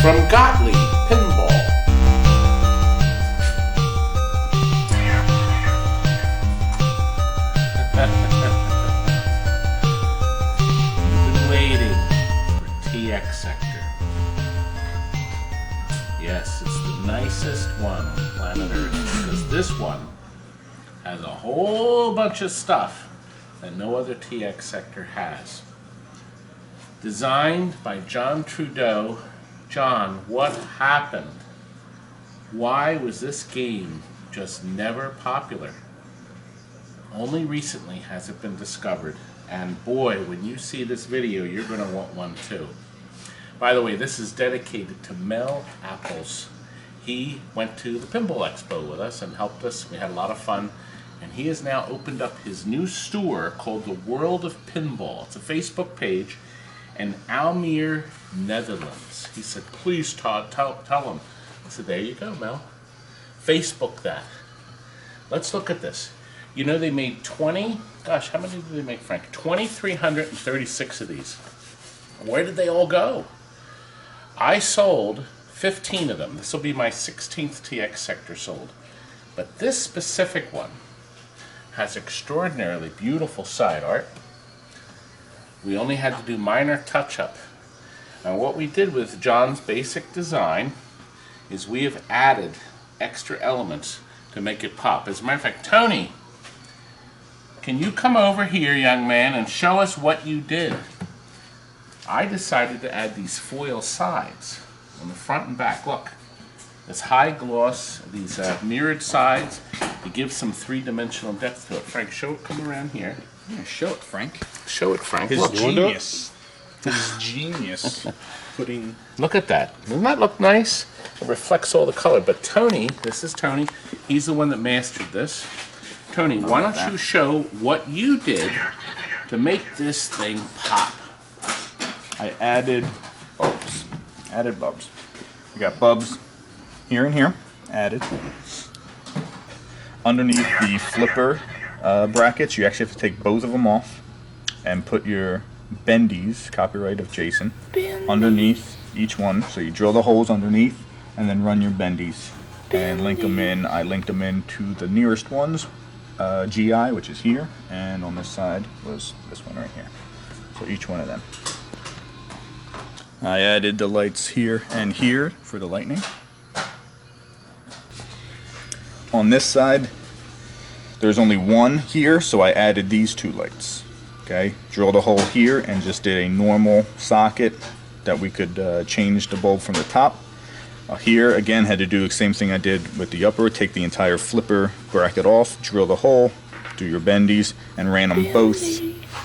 from Gottlieb Pinball. You've been waiting for TX Sector. Yes, it's the nicest one on planet Earth because this one has a whole bunch of stuff that no other TX Sector has. Designed by John Trudeau. John, what happened? Why was this game just never popular? Only recently has it been discovered, and boy, when you see this video, you're going to want one too. By the way, this is dedicated to Mel Apples. He went to the Pinball Expo with us and helped us. We had a lot of fun. And he has now opened up his new store called The World of Pinball. It's a Facebook page in Almere, Netherlands. He said, please tell him. I said, there you go, Mel. Facebook that. Let's look at this. You know, they made 20, gosh, how many did they make, Frank? 2,336 of these. Where did they all go? I sold 15 of them. This will be my 16th TX Sector sold. But this specific one has extraordinarily beautiful side art. We only had to do minor touch-up. Now what we did with John's basic design is we have added extra elements to make it pop. As a matter of fact, Tony, can you come over here, young man, and show us what you did? I decided to add these foil sides on the front and back. Look, this high gloss, these mirrored sides, to give some three-dimensional depth to it. Frank, show it, come around here. Yeah, show it, Frank. Show it, Frank. His Look, genius. His genius. Putting... Look at that. Doesn't that look nice? It reflects all the color. But Tony, this is Tony, he's the one that mastered this. Tony, why don't you show what you did to make this thing pop? I added bulbs. We got bulbs here and here added. Underneath the flipper brackets, you actually have to take both of them off and put your bendies, copyright of Jason, underneath each one. So you drill the holes underneath and then run your bendies and link them in. I linked them in to the nearest ones, GI, which is here, and on this side was this one right here. So each one of them. I added the lights here and here for the lightning. On this side, there's only one here, so I added these two lights. Okay, drilled a hole here and just did a normal socket that we could change the bulb from the top. Here, again, had to do the same thing I did with the upper. Take the entire flipper bracket off, drill the hole, do your bendies, and ran them both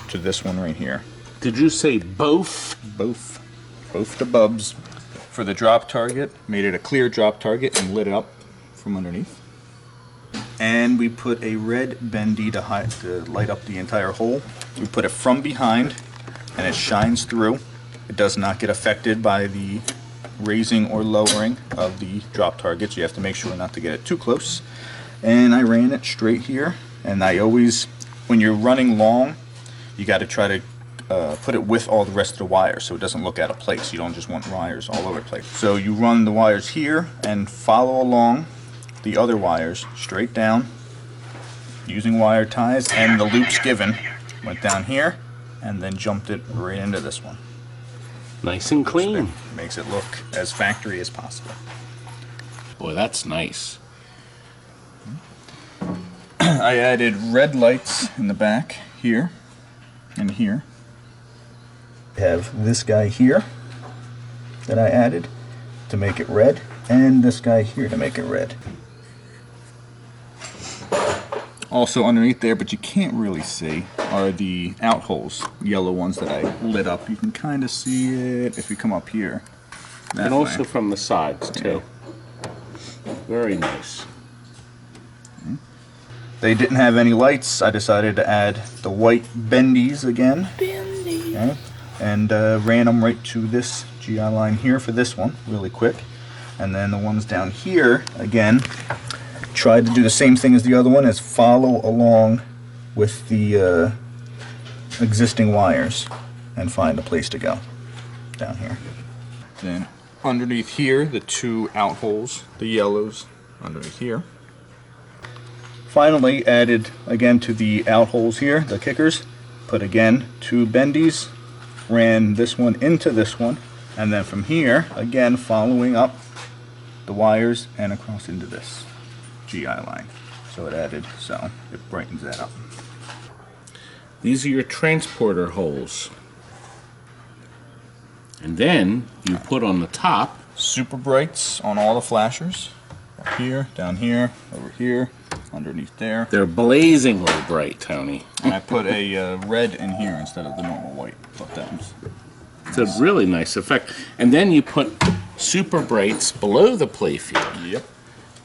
to this one right here. Did you say both? Both the bulbs. For the drop target, made it a clear drop target and lit it up from underneath. And we put a red bendy to light up the entire hole. We put it from behind and it shines through. It does not get affected by the raising or lowering of the drop targets. You have to make sure not to get it too close. And I ran it straight here. And I always, when you're running long, you got to try to put it with all the rest of the wires so it doesn't look out of place. You don't just want wires all over the place. So you run the wires here and follow along the other wires straight down using wire ties, and the loops given went down here and then jumped it right into this one. Nice and clean. Makes it look as factory as possible. Boy, that's nice. I added red lights in the back here and here. I have this guy here that I added to make it red, and this guy here to make it red. Also underneath there, but you can't really see, are the out holes, yellow ones that I lit up. You can kind of see it if you come up here. And also from the sides too. Yeah. Very nice. They didn't have any lights. I decided to add the white bendies again. Okay. And ran them right to this GI line here for this one, really quick. And then the ones down here, again, tried to do the same thing as the other one, is follow along with the existing wires and find a place to go down here. Then underneath here, the 2 out holes, the yellows underneath here. Finally added again to the out holes here, the kickers, put again 2 bendies, ran this one into this one, and then from here, again following up the wires and across into this GI line. So it added, so it brightens that up. These are your transporter holes. And then you put on the top Super brights on all the flashers. Up here, down here, over here, underneath there. they're blazingly bright, Tony. And I put a red in here instead of the normal white. Thought that was It's a really nice effect. And then you put super brights below the playfield. Yep.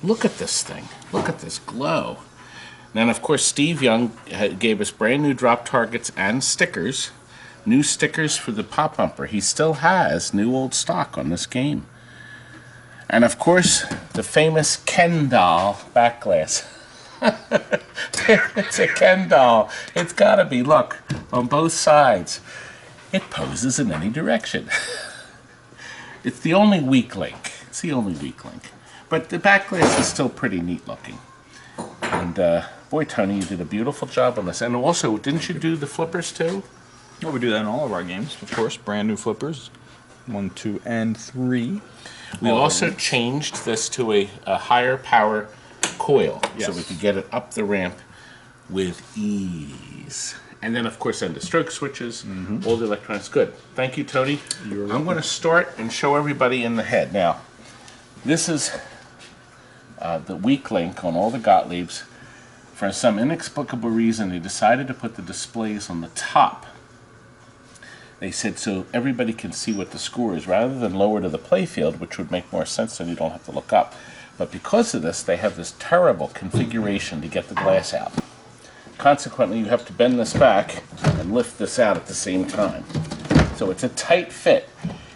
Look at this thing. Look at this glow. And of course, Steve Young gave us brand new drop targets and stickers. New stickers for the pop bumper. He still has new old stock on this game. And of course, the famous Ken doll back glass. It's a Ken doll. It's gotta be, look, on both sides. It poses in any direction. It's the only weak link. It's the only weak link. But the back glass is still pretty neat looking. And boy, Tony, you did a beautiful job on this. And also, didn't you do the flippers too? Well, we do that in all of our games, of course. Brand new flippers, 1, 2, and 3. We also changed this to a higher power coil, Yes. so we could get it up the ramp with ease. And then, of course, then the stroke switches, all the electronics. Good. Thank you, Tony. I'm going to start and show everybody in the head. Now, this is the weak link on all the Gottliebs. For some inexplicable reason, they decided to put the displays on the top. They said so everybody can see what the score is, rather than lower to the playfield, which would make more sense so you don't have to look up. But because of this, they have this terrible configuration to get the glass out. Consequently, you have to bend this back and lift this out at the same time. So it's a tight fit.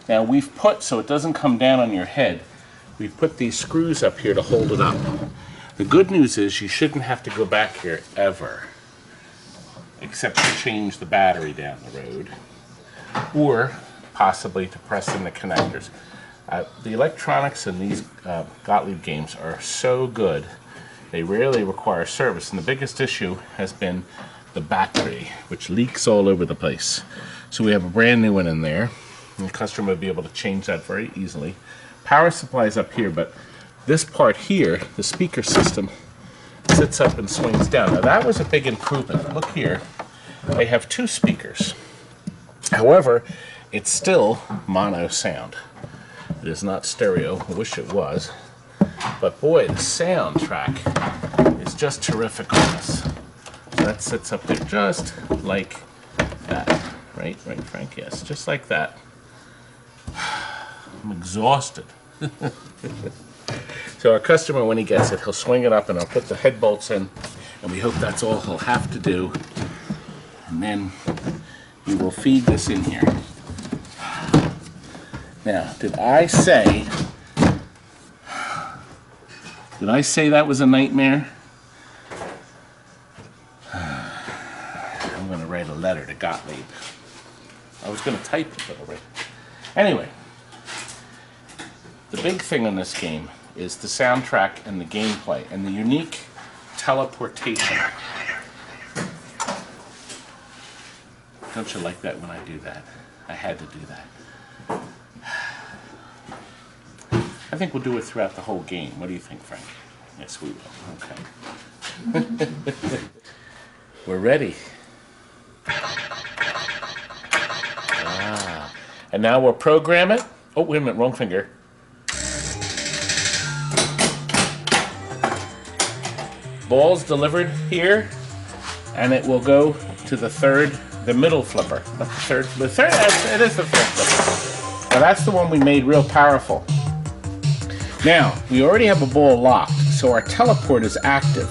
Now we've put, so it doesn't come down on your head, we've put these screws up here to hold it up. The good news is you shouldn't have to go back here ever, except to change the battery down the road, or possibly to press in the connectors. The electronics in these Gottlieb games are so good, they rarely require service, and the biggest issue has been the battery, which leaks all over the place. So we have a brand new one in there, and the customer will be able to change that very easily. Power supply is up here, but this part here, the speaker system, sits up and swings down. Now that was a big improvement. Look here, they have 2 speakers. However, it's still mono sound. It is not stereo. I wish it was. But boy, the soundtrack is just terrific on this. So that sits up there just like that. Right, Frank? Yes, just like that. I'm exhausted. So our customer, when he gets it, he'll swing it up and I'll put the head bolts in, and we hope that's all he'll have to do. And then we will feed this in here. Now, did I say that was a nightmare? I'm going to write a letter to Gottlieb. I was going to type it, but I'll write. Anyway, the big thing on this game is the soundtrack and the gameplay and the unique teleportation. Don't you like that when I do that? I had to do that. I think we'll do it throughout the whole game. What do you think, Frank? Yes, we will. Okay. We're ready. Ah. And now we'll program it. Oh, wait a minute, wrong finger. Ball's delivered here, and it will go to the middle flipper. Not the third, it is the third flipper. Now that's the one we made real powerful. Now, we already have a ball locked, so our teleport is active.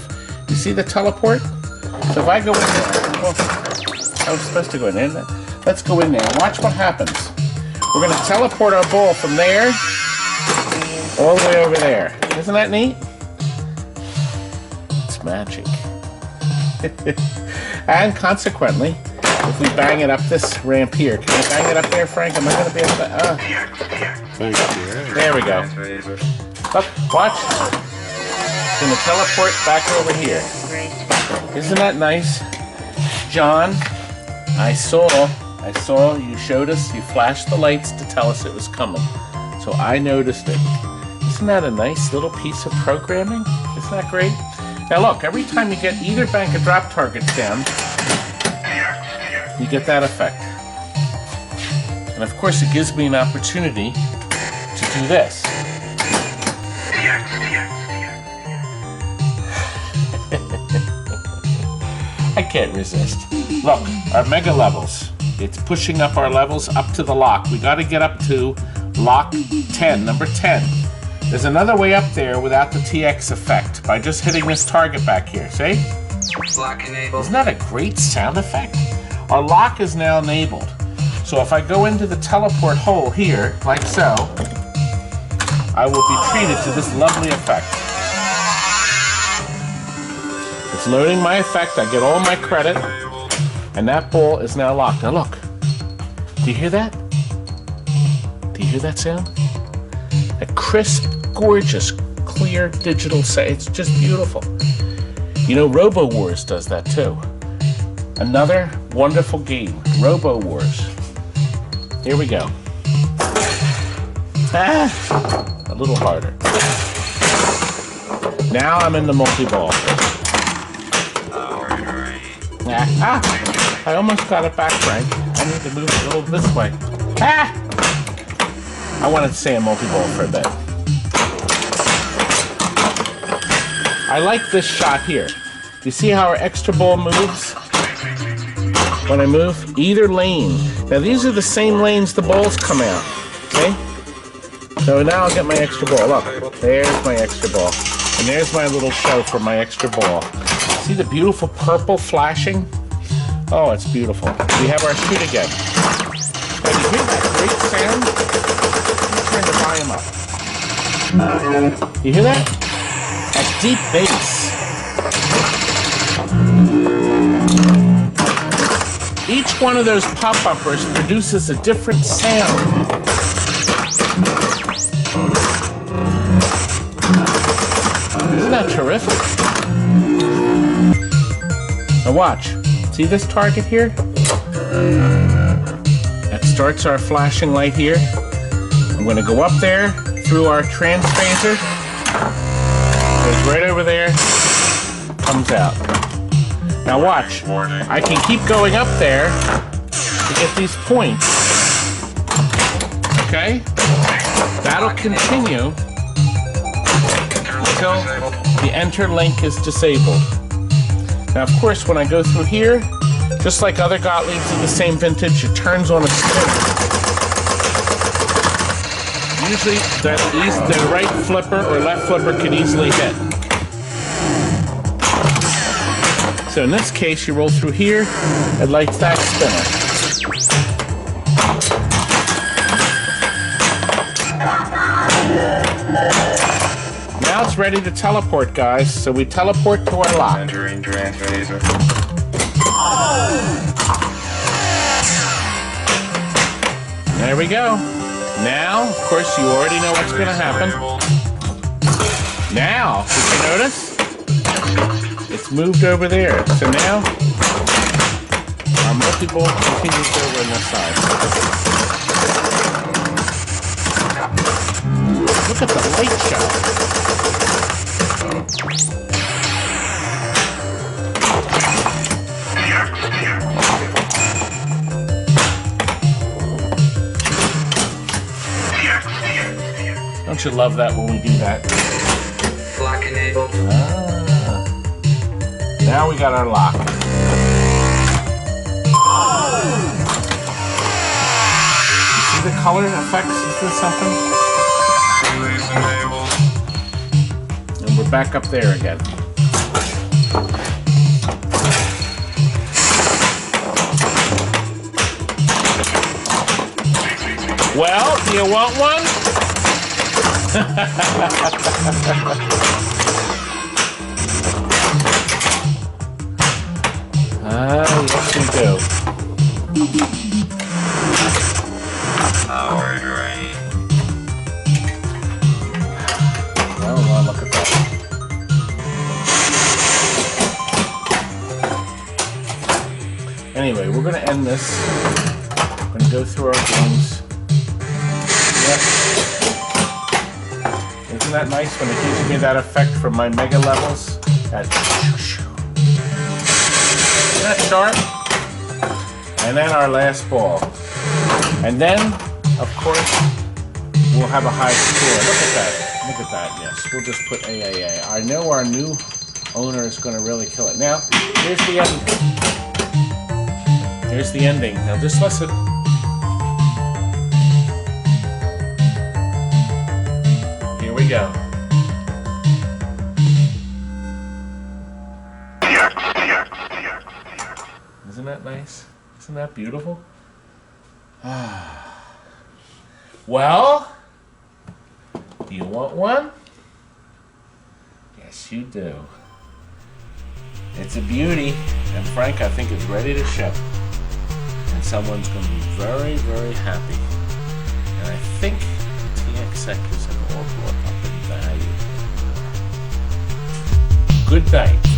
You see the teleport? So if I go in there, well, I was supposed to go in there. Let's go in there and watch what happens. We're going to teleport our ball from there all the way over there. Isn't that neat? It's magic. And consequently, if we bang it up this ramp here. Can I bang it up there, Frank? Am I going to be able to? There we go. Look, watch. It's going to teleport back over here. Isn't that nice? John, I saw you showed us, you flashed the lights to tell us it was coming. So I noticed it. Isn't that a nice little piece of programming? Isn't that great? Now look, every time you get either bank of drop targets down, you get that effect. And of course it gives me an opportunity to do this. I can't resist. Look, our mega levels. It's pushing up our levels up to the lock. We got to get up to lock 10, number 10. There's another way up there without the TX effect by just hitting this target back here. See? Lock enabled. Isn't that a great sound effect? Our lock is now enabled. So if I go into the teleport hole here, like so, I will be treated to this lovely effect. It's loading my effect. I get all my credit. And that ball is now locked. Now look. Do you hear that? Do you hear that sound? A crisp, gorgeous, clear digital sound. It's just beautiful. You know, Robowars does that too. Another wonderful game, Robowars. Here we go. A little harder. Now I'm in the multi-ball. I almost got it back, Frank. I need to move it a little this way. I wanted to say a multi-ball for a bit. I like this shot here. You see how our extra ball moves? When I move either lane. Now these are the same lanes the balls come out. Okay? So now I'll get my extra ball. Look, there's my extra ball. And there's my little show for my extra ball. See the beautiful purple flashing? Oh, it's beautiful. We have our shoot again. Now, you hear that great sound? Turn the volume up. You hear that? That deep bass. Each one of those pop-uppers produces a different sound. Isn't that terrific? Now watch. See this target here? That starts our flashing light here. I'm going to go up there through our transphaser. Goes right over there. Comes out. Now watch. I can keep going up there to get these points. Okay? That'll continue until the enter link is disabled. Now, of course, when I go through here, just like other Gottliebs of the same vintage, it turns on a spin. Usually, the right flipper or left flipper could easily hit. So in this case, you roll through here, it lights that spinner. Now it's ready to teleport, guys. So we teleport to our lock. Entering transphaser. There we go. Now, of course, you already know what's going to happen. Now, did you notice? It's moved over there. So now, our multi-ball continues over on this side. Look at the light show. Don't you love that when we do that? Lock enabled. Now we got our lock. You see the color effects? Is this something? Release enabled. And we're back up there again. Well, do you want one? Yes we do. Power drain. Well, look at that. Anyway, we're going to end this. We're going to go through our games. Yep. Isn't that nice when it gives me that effect from my mega levels? That isn't that sharp? And then our last ball. And then, of course, we'll have a high score. Look at that. Look at that. Yes, we'll just put AAA. I know our new owner is going to really kill it. Now, here's the ending. Here's the ending. Now, just listen. Here we go. Isn't that nice? Isn't that beautiful? Well, do you want one? Yes, you do. It's a beauty, and Frank, I think, is ready to ship. And someone's going to be very, very happy. And I think the TX sectors have all brought up in value. Good night.